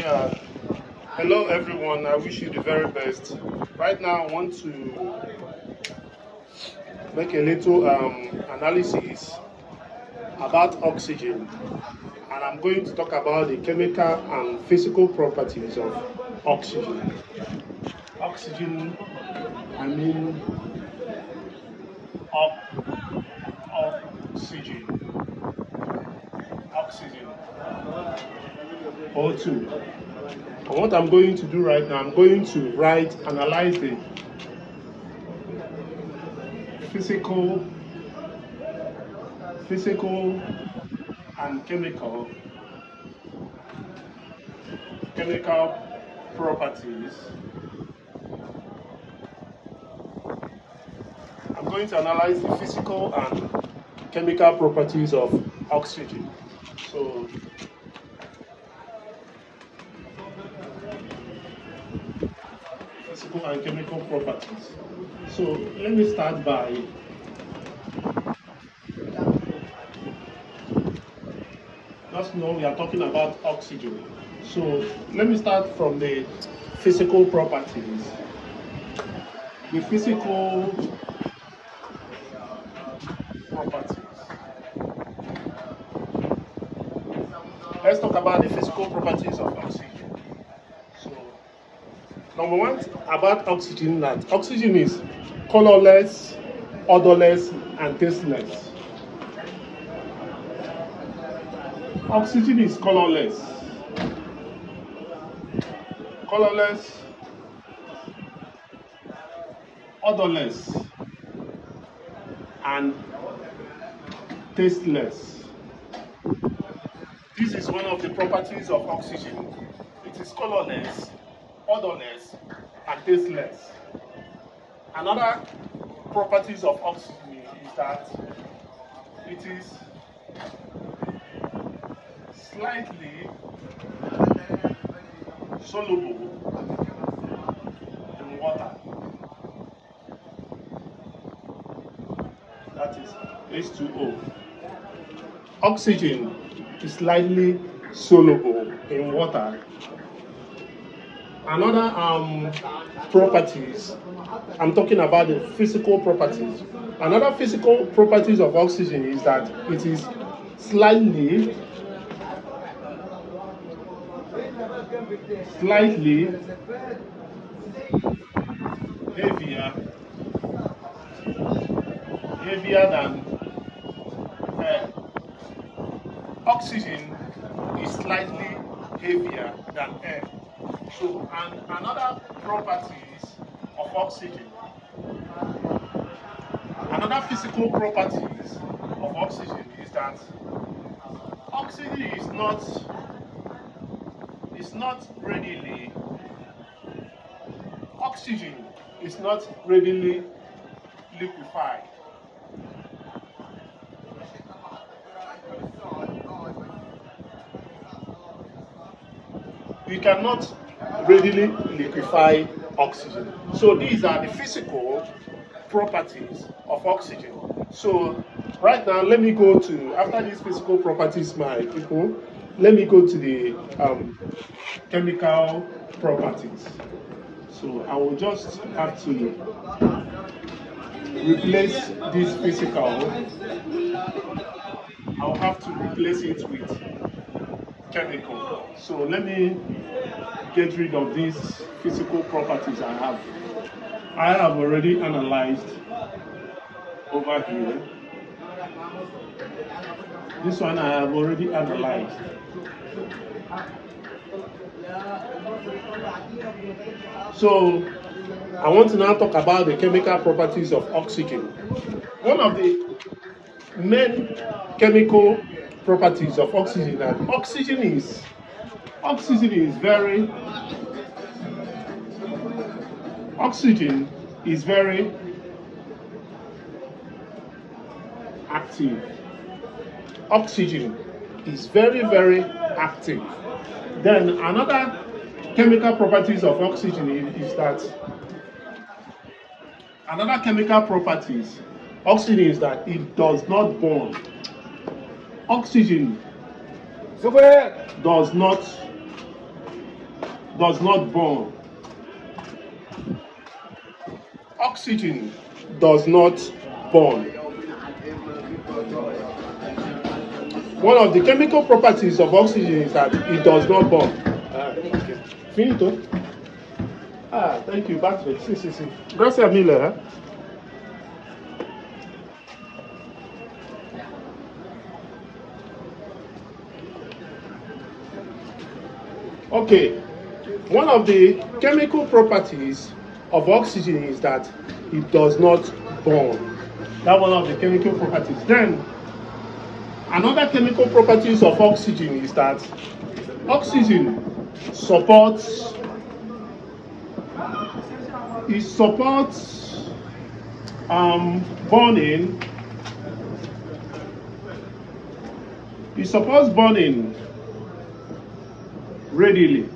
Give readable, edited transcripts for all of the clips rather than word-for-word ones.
Yeah, hello everyone. I wish you the very best. Right now, I want to make a little analysis about oxygen, and I'm going to talk about the chemical and physical properties of oxygen. Oxygen, I mean oxygen, oxygen, O2. And what I'm going to do right now, I'm going to analyze the physical, physical and chemical properties. I'm going to analyze the physical and chemical properties of oxygen. So, physical and chemical properties. So, let me start by just know we are talking about oxygen. So, let me start from the physical properties. The physical properties. Let's talk about the physical properties of oxygen. So, number one about oxygen, that oxygen is colorless, odorless, and tasteless. Oxygen is colorless, odorless, and tasteless. This is one of the properties of oxygen. It is colorless, odorless, and tasteless. Another properties of oxygen is that it is slightly soluble in water. That is H2O. Oxygen is slightly soluble in water. Another properties, I'm talking about the physical properties. Another physical properties of oxygen is that it is slightly heavier than air. Oxygen is slightly heavier than air. So, and another properties of oxygen, another physical properties of oxygen is that oxygen is not readily oxygen is not readily liquefied. We cannot readily liquefy oxygen. So these are the physical properties of oxygen. So right now, let me go to, after these physical properties, my people, let me go to the chemical properties. So I will just have to replace this physical. I'll have to replace it with chemical. So let me get rid of these physical properties I have. I have already analyzed over here. This one I have already analyzed. So I want to now talk about the chemical properties of oxygen. One of the main chemical properties of oxygen that oxygen is very active. Oxygen is very active. Then another chemical properties of oxygen is that oxygen is that it does not burn. Oxygen does not does not burn. Oxygen does not burn. One of the chemical properties of oxygen is that it does not burn. Okay. Finito? Thank you. Battery. Sí. Gracias, Miller. Okay. One of the chemical properties of oxygen is that it does not burn. That's one of the chemical properties. Then, another chemical properties of oxygen is that oxygen supports burning. It supports burning readily.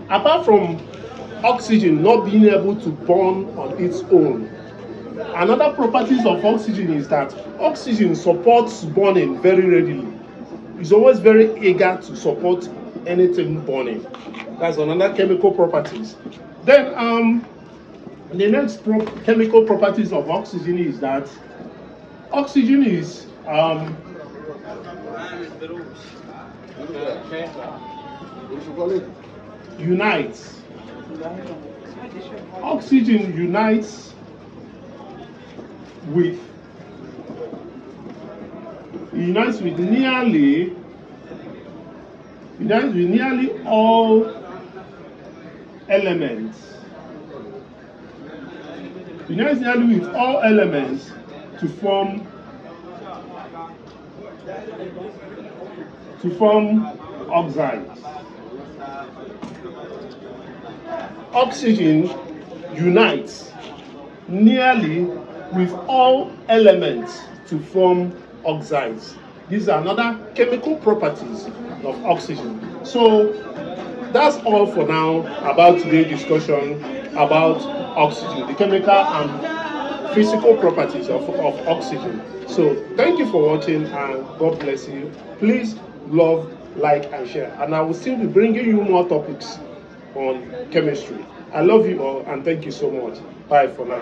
Apart from oxygen not being able to burn on its own, another properties of oxygen is that oxygen supports burning very readily. It's always very eager to support anything burning. That's another chemical properties. Then the next chemical properties of oxygen is that oxygen is unites. Oxygen unites with nearly all elements. Unites nearly with all elements to form oxides. Oxygen unites nearly with all elements to form oxides. These are another chemical properties of oxygen. So that's all for now about today's discussion about oxygen, the chemical and physical properties of oxygen. So thank you for watching and God bless you. Please love, like and share. And I will still be bringing you more topics on chemistry. I love you all and thank you so much. Bye for now.